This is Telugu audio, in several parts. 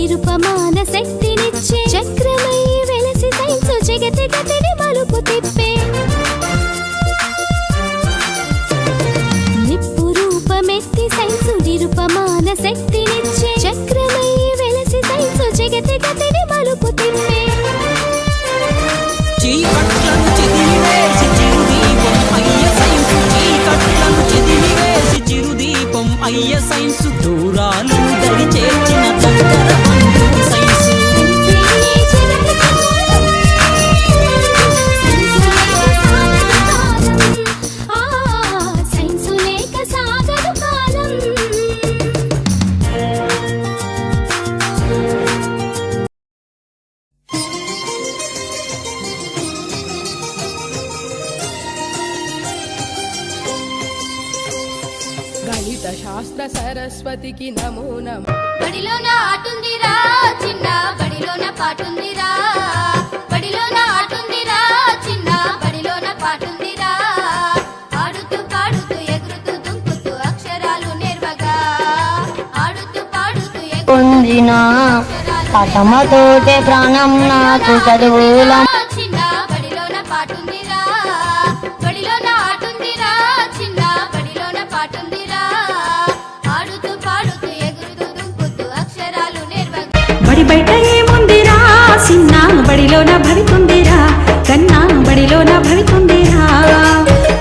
నిరుపమాన శక్తినిచ్చే చక్రమై వెలసి సైన్స్ జగతి గతిని మలుపు తిప్పే నిప్పు రూపమెత్తి సైన్స్ నిరుపమాన శక్తినిచ్చే చక్రమై వెలసి సైన్స్ జగతి గతిని మలుపు తిప్పే చీకట్లను చిదిమివేసి చిరుదీపం అయ్య సైన్సు చీకట్లను చిదిమివేసి చిరుదీపం అయ్య సైన్సు దూరాలను దరి చేర్చిన దగ్గర బంధు సైన్సు సైన్సు లేక సాగదు కాలం గణిత శాస్త్ర సరస్వతికి నమో నమః. బడిలోన ఆటుందిరా చిన్న బడిలోన పాటుందిరా బడిలోన ఆటుందిరా చిన్న బడిలోన పాటుందిరా ఆడుతూ పాడుతూ ఎగురుతూ దుంకుతూ అక్షరాలు నేర్వగా ఆడుతూ పాడుతూ పొందిన పటమతోటే ప్రాణం నాకు చదువుల చిన్న బడిలోన పాటుందిరా బడిలోన ఆటుందిరా చిన్న బడిలోన పాటుందిరా ఆడుతూ పాడుతూ ఎగురుతూ దుంకుతూ అక్షరాలు నేర్వగా బడి బయట ఏముందిరా చిన్న బడిలోన భవితుందిరా కన్నా బడిలోన భవితుందిరా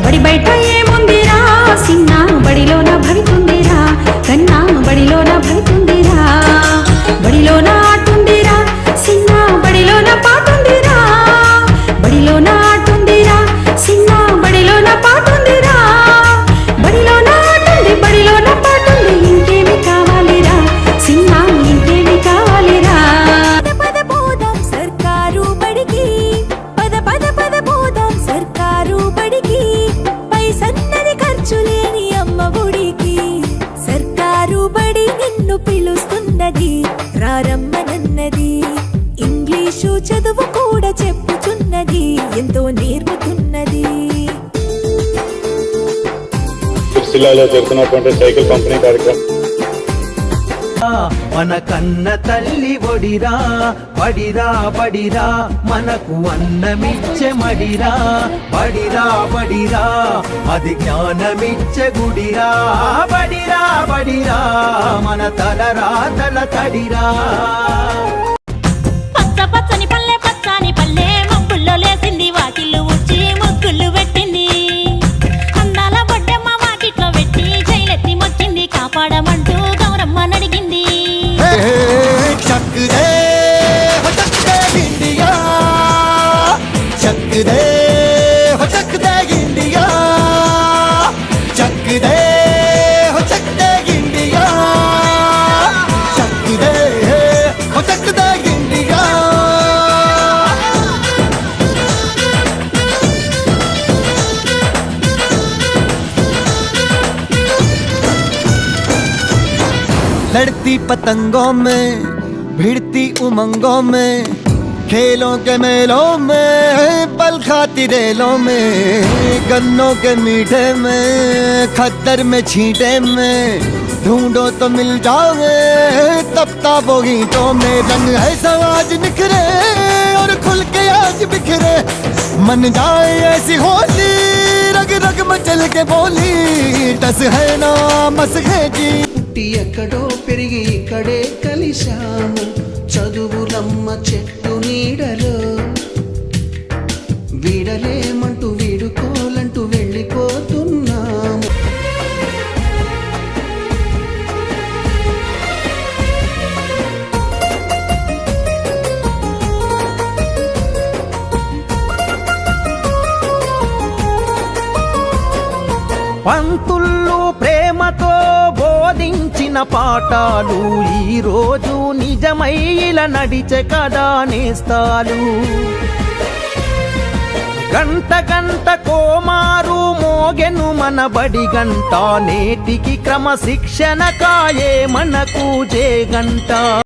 బడి బయట ఏముందిరా చిన్న బడిలోన భవితుందిరా కన్నా బడిలోన భవితుందిరా బడిలోన ఆటుందిరా చిన్న బడిలోన పాటుందిరా బడిలోన ఆటుందిరా చిన్న బడిలోన పాటుందిరా బడిలోన ఆటుంది బడిలోన పాటుంది ఇంకేమి కావాలిరా చిన్న ఇంకేమి కావాలిరా పద బోధం సర్కారు బడికి పద పద పద బోధం సర్కారు బడికి పైసన్నది ఖర్చు లేని అమ్మ ఒడికి సర్కారు బడి నిన్ను పిలుస్తున్నది రారమ్మనన్నది ఇంగ్లీషు చదువు కూడా చెప్పుచున్నది ఎంతో నేర్పుతున్నది సిరిసిల్లాలో జరుగుతున్నటువంటి సైకిల్ పంపిణీ కార్యక్రమం మన కన్న తల్లి ఒడిరా బడిరా బడిరా మనకు అన్నమిచ్చే మడిరా బడిరా బడిరా అది జ్ఞానమిచ్చే గుడిరా బడిరా బడిరా మన తలరా తల తడిరా పచ్చ పచ్చని పల్లె పచ్చని పల్లె మబ్బుల్లో లేసింది వాకిళ్ళు ఉచ్చి ముగ్గులు పెట్టింది అందాల బొడ్డమ్మ వాకిట్లో పెట్టి జైలెత్తి మొక్కింది కాపాడమంటూ గౌరమ్మ నడిగింది చక్ దే ఇండియా చక్ దే చక్ దే ఇండియా చక్ దే చక్ దే ఇండియా చక్ దే చక్ దే ఇండియా लड़ती पतंगों में भिड़ती उमंगों में खेलों के मेलों में पल खाती रेलों में गन्नों के मीठे में खद्दर में छींटे में ढूंढो तो मिल जाओगे तपता वो ईंटों में रंग है समाज निखरे और खुल के आज बिखरे मन जाए ऐसी होली रग रग मचल के बोली टस है ना मस है जी ఎక్కడో పెరిగి ఇక్కడే కలిశాము చదువులమ్మ చెట్టు నీడలో వీడలేమంటూ వీడుకోలంటూ వెళ్ళిపోతున్నాము పంతుళ్ళు ప్రేమతో బోధించిన పాఠాలు ఈ రోజు నిజమై ఇలా నడిచే కదా నేస్తాలు గంట గంట కోమారు మోగెను మన బడి గంట నేటికి క్రమశిక్షణ కాయే మనకు జే గంట